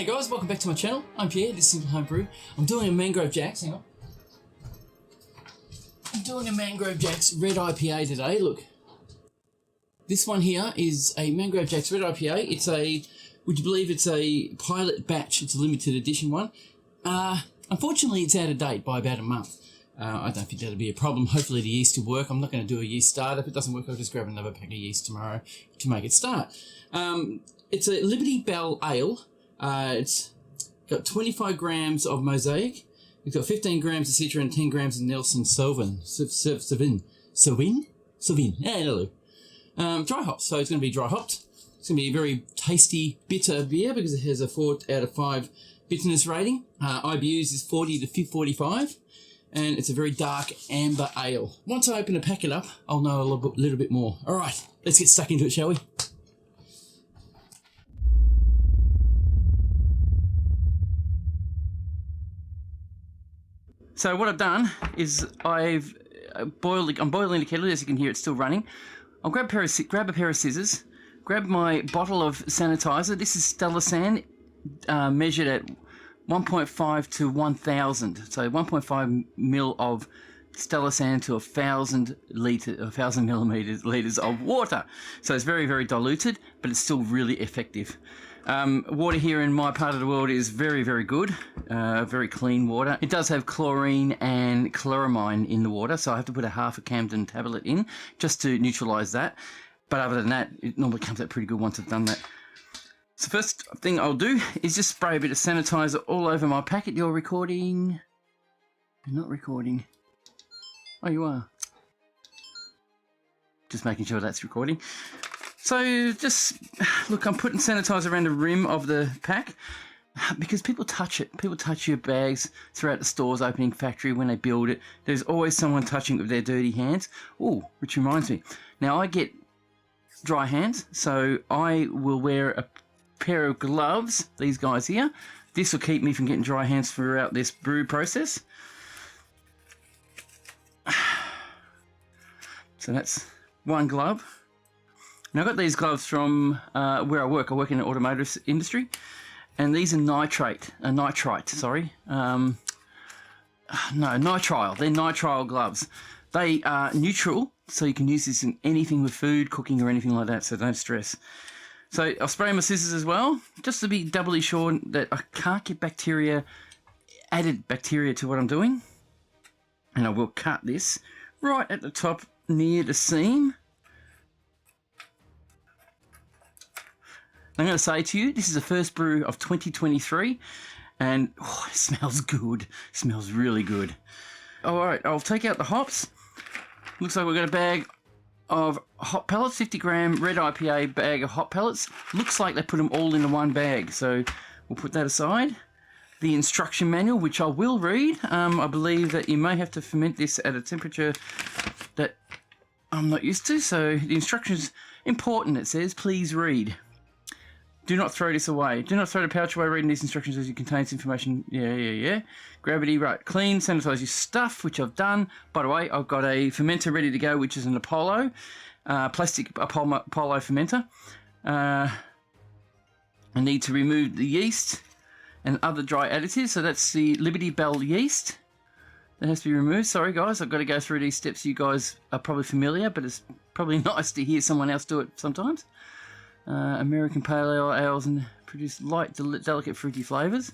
Hey guys, welcome back to my channel. I'm Pierre, this is Homebrew. I'm doing a Mangrove Jacks, hang on. I'm doing a Mangrove Jacks Red IPA today, look. This one here is a Mangrove Jacks Red IPA. It's a, would you believe it's a pilot batch, it's a limited edition one. Unfortunately it's out of date by about a month. I don't think that'll be a problem. Hopefully the yeast will work. I'm not going to do a yeast start. If it doesn't work, I'll just grab another pack of yeast tomorrow to make it start. It's a Liberty Bell Ale. It's got 25 grams of mosaic. It's got 15 grams of citra and 10 grams of Nelson Sauvin. Yeah, hello. Dry hops, so it's going to be dry hopped. It's going to be a very tasty, bitter beer because it has a 4 out of 5 bitterness rating. IBUs is 40 to 45, and it's a very dark amber ale. Once I open the packet up, I'll know a little bit more. All right, let's get stuck into it, shall we? So what I've done is I'm boiling the kettle. As you can hear, it's still running. I'll grab a pair of scissors, grab my bottle of sanitizer. This is Stella San, measured at 1.5 to 1,000. So 1.5 mil of Stella San to 1,000 liters of water. So it's very, very diluted, but it's still really effective. Water here in my part of the world is very, very good, very clean water. It does have chlorine and chloramine in the water, so I have to put a half a Camden tablet in just to neutralise that. But other than that, it normally comes out pretty good once I've done that. So first thing I'll do is just spray a bit of sanitizer all over my packet. You're recording? You're not recording. Oh, you are. Just making sure that's recording. So just, look, I'm putting sanitizer around the rim of the pack because people touch it. People touch your bags throughout the store's opening factory when they build it. There's always someone touching it with their dirty hands. Oh, which reminds me. Now I get dry hands, so I will wear a pair of gloves, these guys here. This will keep me from getting dry hands throughout this brew process. So that's one glove. Now I got these gloves from where I work. I work in the automotive industry, and these are nitrite. They're nitrile. They're nitrile gloves. They are neutral, so you can use this in anything with food, cooking, or anything like that. So don't stress. So I'll spray my scissors as well, just to be doubly sure that I can't get added bacteria to what I'm doing. And I will cut this right at the top near the seam. I'm going to say to you, this is the first brew of 2023, and oh, it smells good. It smells really good. All right, I'll take out the hops. Looks like we've got a bag of hop pellets, 50 gram Red IPA bag of hop pellets. Looks like they put them all into one bag, so we'll put that aside. The instruction manual, which I will read. I believe that you may have to ferment this at a temperature that I'm not used to, so the instructions important. It says, please read. Do not throw this away. Do not throw the pouch away reading these instructions as it contains information. Yeah. Gravity, right. Clean, sanitize your stuff, which I've done. By the way, I've got a fermenter ready to go, which is an Apollo, plastic Apollo fermenter. I need to remove the yeast and other dry additives. So that's the Liberty Bell yeast. That has to be removed. Sorry, guys. I've got to go through these steps. You guys are probably familiar, but it's probably nice to hear someone else do it sometimes. American pale ales and produce light, delicate, fruity flavours.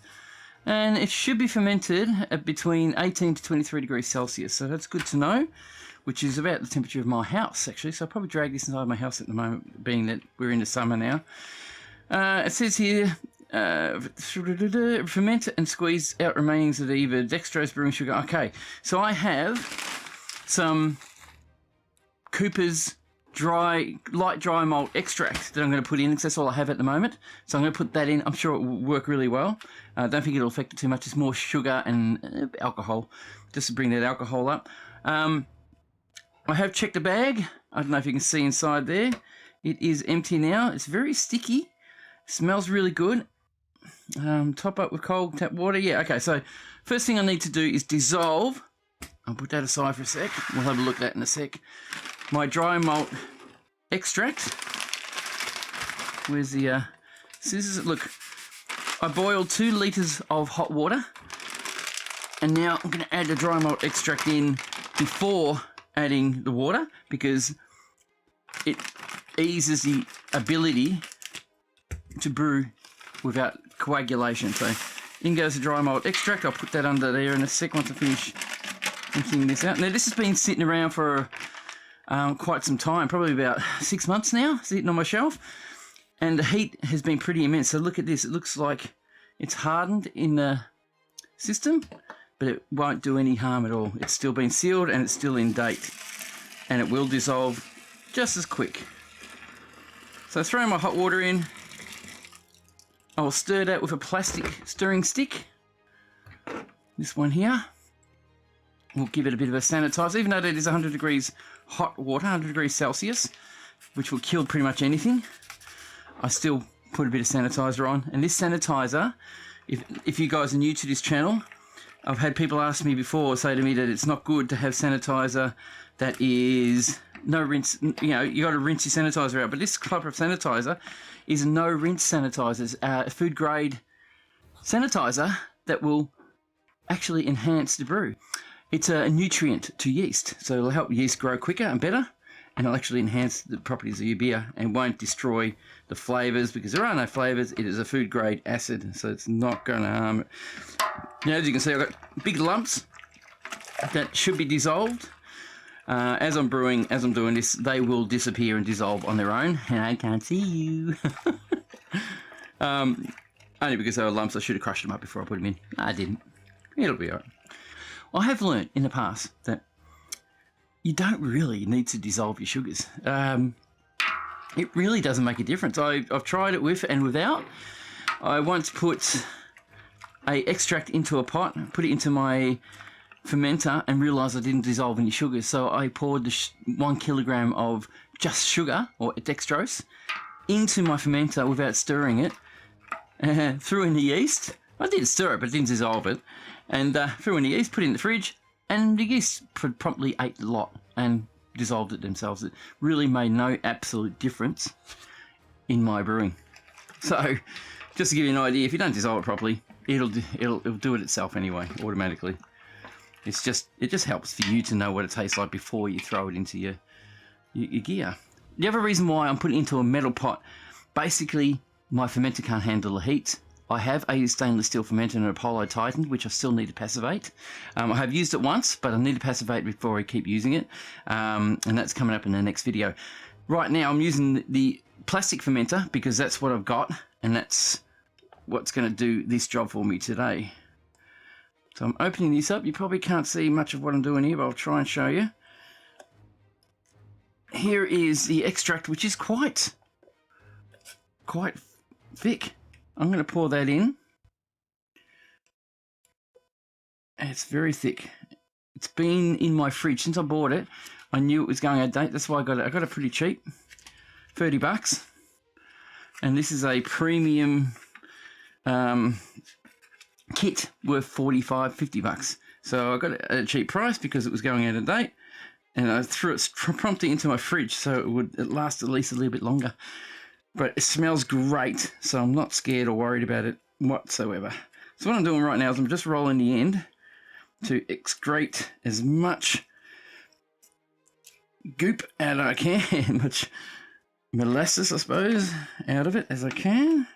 And it should be fermented at between 18 to 23 degrees Celsius. So that's good to know, which is about the temperature of my house, actually. So I'll probably drag this inside my house at the moment, being that we're in the summer now. It says here, ferment and squeeze out remainings of either dextrose, brewing sugar. Okay, so I have some Cooper's light dry malt extract that I'm going to put in, because that's all I have at the moment. So I'm going to put that in. I'm sure it will work really well. I don't think it'll affect it too much. It's more sugar and alcohol, just to bring that alcohol up. I have checked the bag. I don't know if you can see inside there. It is empty now. It's very sticky. Smells really good. Top up with cold tap water. Yeah, okay. So first thing I need to do is dissolve. I'll put that aside for a sec. We'll have a look at that in a sec. My dry malt extract. Where's the scissors? Look, I boiled 2 litres of hot water, and now I'm going to add the dry malt extract in before adding the water because it eases the ability to brew without coagulation. So in goes the dry malt extract. I'll put that under there in a sec once I finish emptying this out. Now this has been sitting around for quite some time, probably about 6 months now, sitting on my shelf. And the heat has been pretty immense. So look at this. It looks like it's hardened in the system, but it won't do any harm at all. It's still been sealed and it's still in date. And it will dissolve just as quick. So throw my hot water in. I will stir that with a plastic stirring stick. This one here. We'll give it a bit of a sanitizer, even though it is 100 degrees hot water, 100 degrees Celsius, which will kill pretty much anything. I still put a bit of sanitizer on. And this sanitizer, if you guys are new to this channel, I've had people ask me before, say to me that it's not good to have sanitizer that is no rinse. You know, you got to rinse your sanitizer out. But this type of sanitizer is a no rinse sanitizer. It's a food grade sanitizer that will actually enhance the brew. It's a nutrient to yeast, so it'll help yeast grow quicker and better. And it'll actually enhance the properties of your beer and won't destroy the flavours because there are no flavours. It is a food grade acid, so it's not going to harm it. Now, as you can see, I've got big lumps that should be dissolved. As I'm brewing, as I'm doing this, they will disappear and dissolve on their own. And I can't see you. Only because they were lumps, I should have crushed them up before I put them in. I didn't. It'll be all right. I have learnt in the past that you don't really need to dissolve your sugars. It really doesn't make a difference. I've tried it with and without. I once put a extract into a pot, put it into my fermenter and realised I didn't dissolve any sugar. So I poured the 1 kilogram of just sugar, or dextrose, into my fermenter without stirring it. Threw in the yeast. I did stir it, but didn't dissolve it. And threw in the yeast, put it in the fridge. And the yeast promptly ate the lot and dissolved it themselves. It really made no absolute difference in my brewing. So, just to give you an idea, if you don't dissolve it properly, it'll do it itself anyway, automatically. It just helps for you to know what it tastes like before you throw it into your gear. The other reason why I'm putting it into a metal pot, basically my fermenter can't handle the heat. I have a stainless steel fermenter and an Apollo Titan, which I still need to passivate. I have used it once, but I need to passivate before I keep using it. And that's coming up in the next video. Right now, I'm using the plastic fermenter because that's what I've got, and that's what's going to do this job for me today. So I'm opening this up. You probably can't see much of what I'm doing here, but I'll try and show you. Here is the extract, which is quite thick. I'm going to pour that in. And it's very thick. It's been in my fridge since I bought it. I knew it was going out of date. That's why I got it. I got it pretty cheap, $30. And this is a premium kit worth $45-50. So I got it at a cheap price because it was going out of date. And I threw it promptly into my fridge so it would last at least a little bit longer. But it smells great, so I'm not scared or worried about it whatsoever. So what I'm doing right now is I'm just rolling the end to extract as much goop out as I can, much molasses, I suppose, out of it as I can.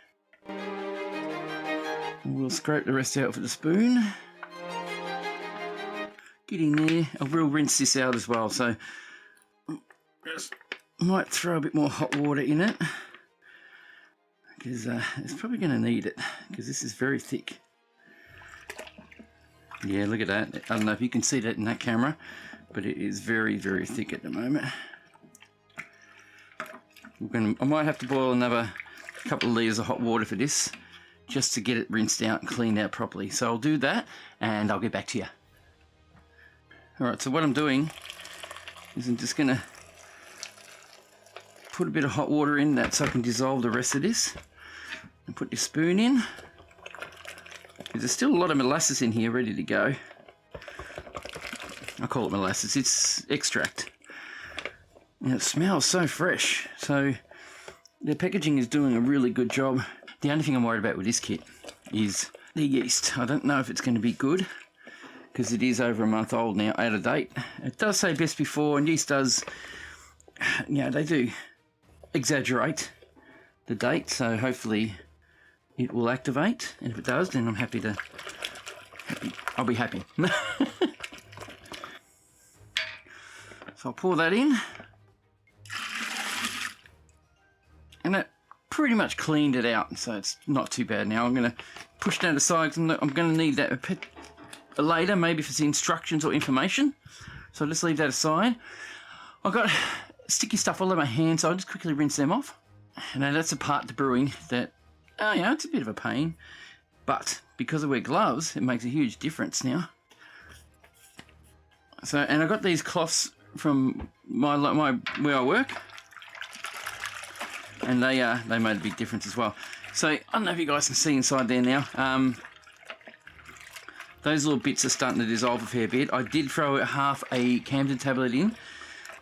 We'll scrape the rest out with a spoon. Get in there. I will rinse this out as well, so just might throw a bit more hot water in it. Because it's probably going to need it, because this is very thick. Yeah, look at that. I don't know if you can see that in that camera, but it is very, very thick at the moment. I might have to boil another couple of litres of hot water for this, just to get it rinsed out and cleaned out properly. So I'll do that, and I'll get back to you. Alright, so what I'm doing is I'm just going to put a bit of hot water in that so I can dissolve the rest of this. And put your spoon in. There's still a lot of molasses in here ready to go. I call it molasses, it's extract. And it smells so fresh. So the packaging is doing a really good job. The only thing I'm worried about with this kit is the yeast. I don't know if it's going to be good because it is over a month old now, out of date. It does say best before, and yeast does, they do exaggerate the date, so hopefully it will activate, and if it does, then I'll be happy. So I'll pour that in, and that pretty much cleaned it out, so it's not too bad now. I'm going to push down the sides, and I'm going to need that later, maybe for the instructions or information, so I'll just leave that aside. I've got sticky stuff all over my hands, so I'll just quickly rinse them off. Now that's a part to brewing that, it's a bit of a pain, but because I wear gloves, it makes a huge difference now. So, and I got these cloths from my where I work, and they made a big difference as well. So I don't know if you guys can see inside there now. Those little bits are starting to dissolve a fair bit. I did throw half a Camden tablet in.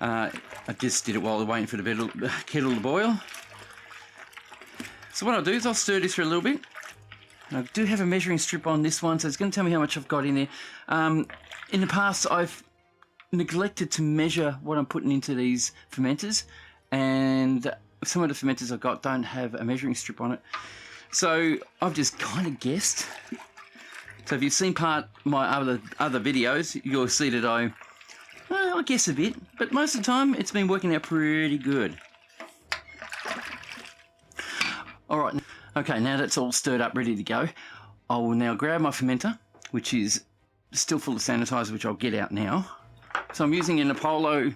I just did it while I was waiting for the kettle to boil. So what I'll do is I'll stir this for a little bit. I do have a measuring strip on this one, so it's going to tell me how much I've got in there. In the past, I've neglected to measure what I'm putting into these fermenters, and some of the fermenters I've got don't have a measuring strip on it. So I've just kind of guessed. So if you've seen my other videos, you'll see that I guess a bit, but most of the time it's been working out pretty good. All right, okay, now that's all stirred up, ready to go. I will now grab my fermenter, which is still full of sanitizer, which I'll get out now. So I'm using an Apollo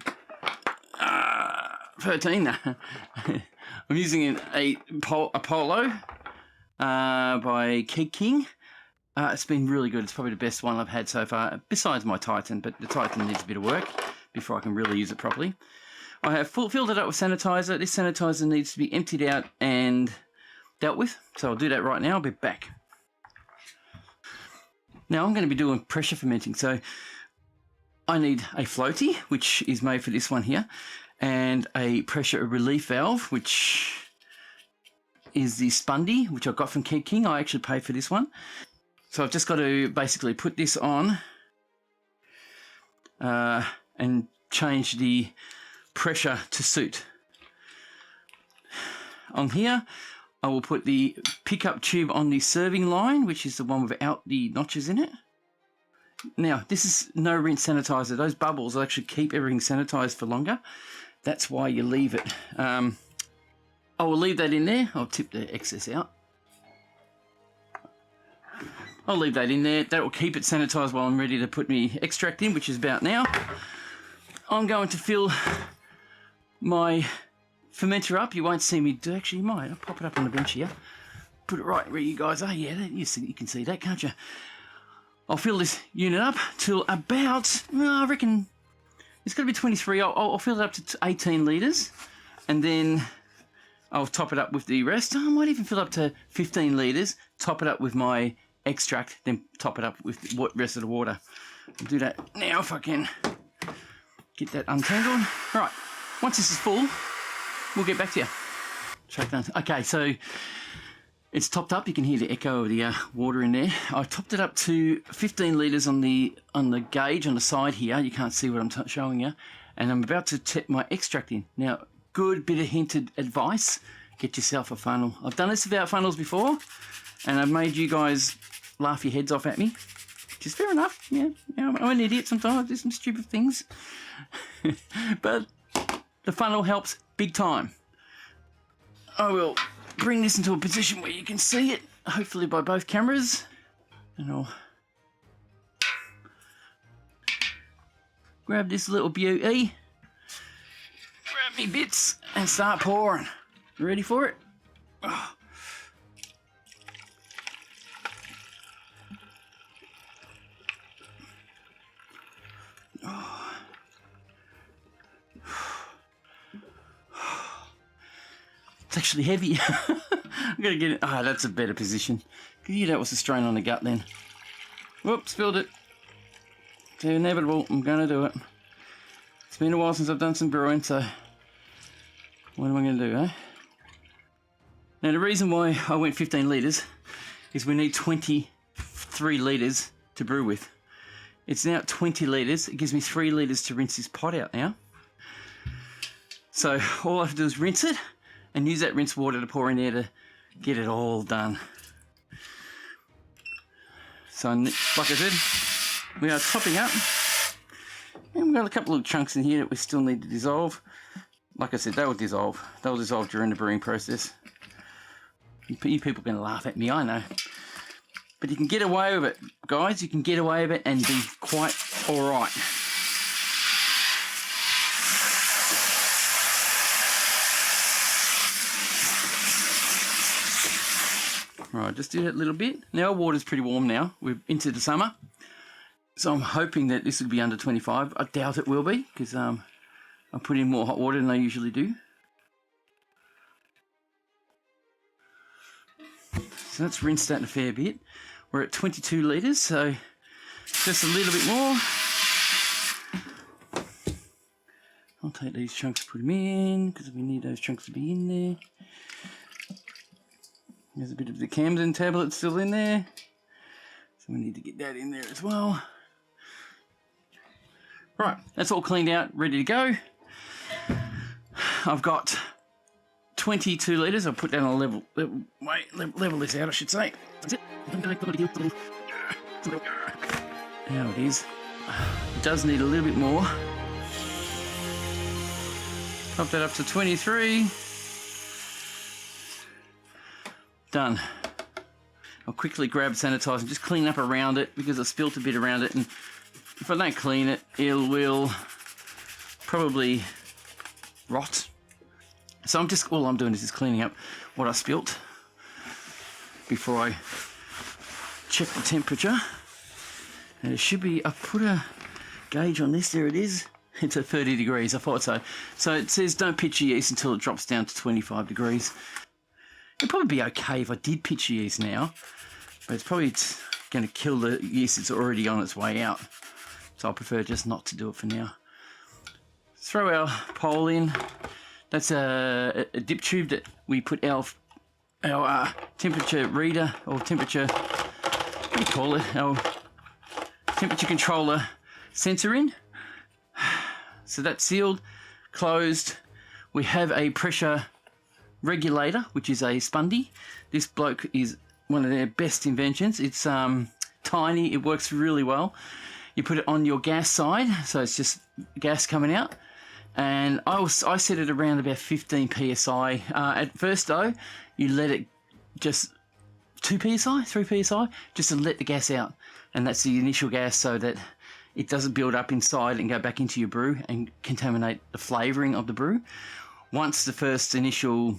13. I'm using a Apollo by Keg King. It's been really good. It's probably the best one I've had so far, besides my Titan, but the Titan needs a bit of work before I can really use it properly. I have filled it up with sanitizer. This sanitizer needs to be emptied out and dealt with, so I'll do that right now. I'll be back. Now I'm going to be doing pressure fermenting, so I need a floaty, which is made for this one here, and a pressure relief valve, which is the Spundy, which I got from Keg King. I actually paid for this one. So I've just got to basically put this on and change the pressure to suit. On here, I will put the pickup tube on the serving line, which is the one without the notches in it. Now, this is no rinse sanitizer. Those bubbles will actually keep everything sanitized for longer. That's why you leave it. I will leave that in there. I'll tip the excess out. I'll leave that in there. That will keep it sanitized while I'm ready to put my extract in, which is about now. I'm going to fill my fermenter up. You won't see me do, actually you might. I'll pop it up on the bench here. Put it right where you guys are. Yeah, you can see that, can't you? I'll fill this unit up till about, I reckon, it's going to be 23. I'll fill it up to 18 litres, and then I'll top it up with the rest. I might even fill up to 15 litres, top it up with my extract, then top it up with the rest of the water. I'll do that now if I can get that untangled. Right, once this is full, we'll get back to you. Okay, so it's topped up. You can hear the echo of the water in there. I topped it up to 15 litres on the gauge on the side here. You can't see what I'm showing you. And I'm about to tip my extract in. Now, good bit of hinted advice. Get yourself a funnel. I've done this without funnels before, and I've made you guys laugh your heads off at me. Which is fair enough. Yeah, I'm an idiot sometimes. I do some stupid things. But the funnel helps big time. I will bring this into a position where you can see it, hopefully by both cameras, and I'll grab this little beauty, grab me bits, and start pouring. You ready for it? Oh. It's actually heavy. I'm going to get it. Ah, that's a better position. Yeah, that was a strain on the gut then. Whoops, spilled it. It's inevitable. I'm going to do it. It's been a while since I've done some brewing, so what am I going to do, eh? Now, the reason why I went 15 litres is we need 23 litres to brew with. It's now at 20 litres. It gives me 3 litres to rinse this pot out now. So all I have to do is rinse it and use that rinse water to pour in there to get it all done. So like I said, we are topping up. And we've got a couple of chunks in here that we still need to dissolve. Like I said, they will dissolve. They'll dissolve during the brewing process. You people are going to laugh at me, I know. But you can get away with it, guys. You can get away with it and be quite all right. Right, just do that a little bit. Now our water's pretty warm now. We're into the summer. So I'm hoping that this will be under 25. I doubt it will be because I put in more hot water than I usually do. So that's rinsed that a fair bit. We're at 22 litres, so just a little bit more. I'll take these chunks, put them in, because we need those chunks to be in there. There's a bit of the Camden tablet still in there, so we need to get that in there as well. Right, that's all cleaned out, ready to go. I've got 22 litres. I'll put down a level this out, I should say. That's it. Now it is. It does need a little bit more. Pop that up to 23. Done. I'll quickly grab sanitizer and just clean up around it because I spilt a bit around it, and if I don't clean it, it will probably rot. So all I'm doing is just cleaning up what I spilt before I check the temperature. And it should be, I put a gauge on this, there it is. It's at 30 degrees, I thought so. So it says don't pitch your yeast until it drops down to 25 degrees. It'd probably be okay if I did pitch the yeast now, but it's probably going to kill the yeast that's already on its way out. So I prefer just not to do it for now. Throw our pole in. That's a dip tube that we put our temperature reader, or temperature, what do you call it? Our temperature controller sensor in. So that's sealed, closed. We have a pressure regulator, which is a spundy. This bloke is one of their best inventions. It's tiny, it works really well. You put it on your gas side, so it's just gas coming out. And I set it around about 15 psi. At first though, you let it just 2 psi, 3 psi, just to let the gas out. And that's the initial gas so that it doesn't build up inside and go back into your brew and contaminate the flavouring of the brew. Once the first initial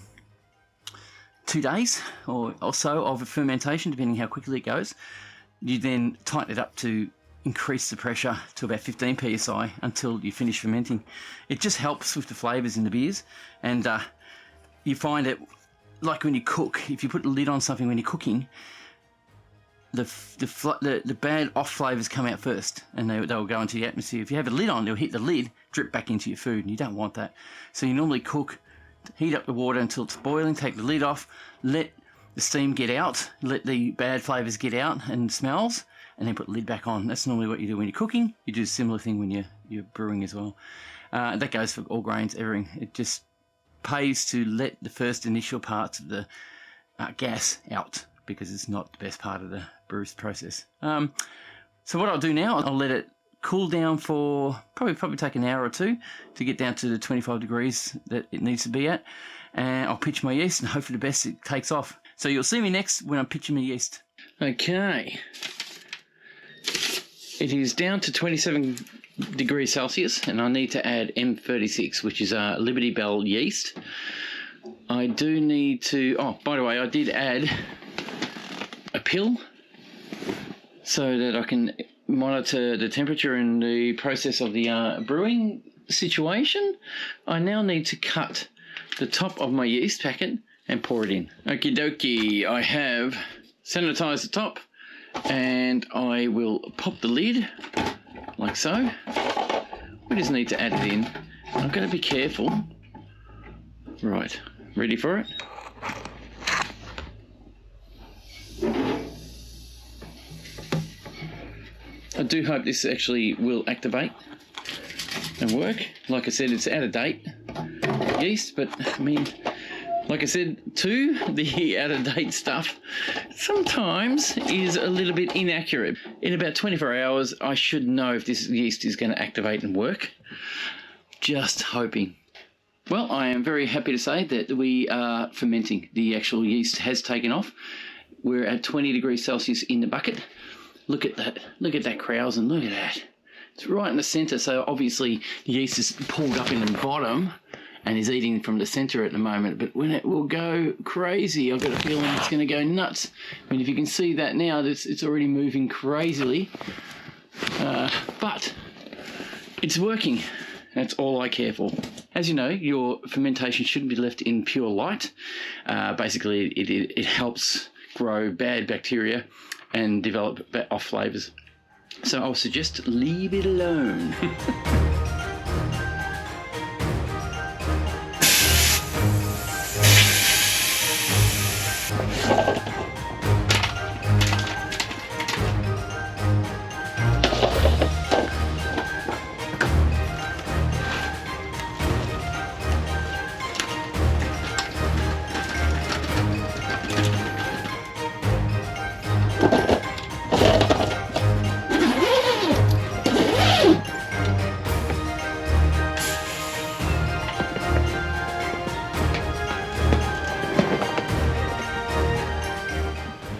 2 days or so of fermentation, depending how quickly it goes, you then tighten it up to increase the pressure to about 15 psi until you finish fermenting. It just helps with the flavours in the beers, and you find it like when you cook. If you put a lid on something when you're cooking, the bad off flavours come out first, and they'll go into the atmosphere. If you have a lid on, they'll hit the lid, drip back into your food, and you don't want that. So you normally cook, heat up the water until it's boiling, take the lid off, let the steam get out, let the bad flavours get out and smells, and then put the lid back on. That's normally what you do when you're cooking. You do a similar thing when you're brewing as well. That goes for all grains, everything. It just pays to let the first initial parts of the gas out, because it's not the best part of the brew process. So what I'll do now, I'll let it cool down for probably take an hour or two to get down to the 25 degrees that it needs to be at. And I'll pitch my yeast and hope for the best it takes off. So you'll see me next when I'm pitching my yeast. Okay. It is down to 27 degrees Celsius, and I need to add M36, which is a Liberty Bell yeast. I do need to... Oh, by the way, I did add a pill so that I can monitor the temperature and the process of the brewing situation. I now need to cut the top of my yeast packet and pour it in. Okie dokie, I have sanitized the top, and I will pop the lid like so. We just need to add it in. I'm going to be careful. Right, ready for it? do hope this actually will activate and work. Like I said, it's out of date yeast, but I mean, like I said too, the out of date stuff sometimes is a little bit inaccurate. In about 24 hours, I should know if this yeast is going to activate and work. Just hoping. Well, I am very happy to say that we are fermenting. The actual yeast has taken off. We're at 20 degrees Celsius in the bucket. Look at that. Look at that Traralgon. Look at that. It's right in the center. So obviously the yeast is pulled up in the bottom and is eating from the center at the moment. But when it will go crazy, I've got a feeling it's going to go nuts. I mean, if you can see that now, it's already moving crazily. But it's working. That's all I care for. As you know, your fermentation shouldn't be left in pure light. Basically, it helps grow bad bacteria and develop off flavors. So I'll suggest leave it alone.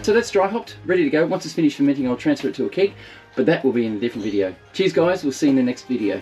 So that's dry hopped, ready to go. Once it's finished fermenting, I'll transfer it to a keg, but that will be in a different video. Cheers guys, we'll see you in the next video.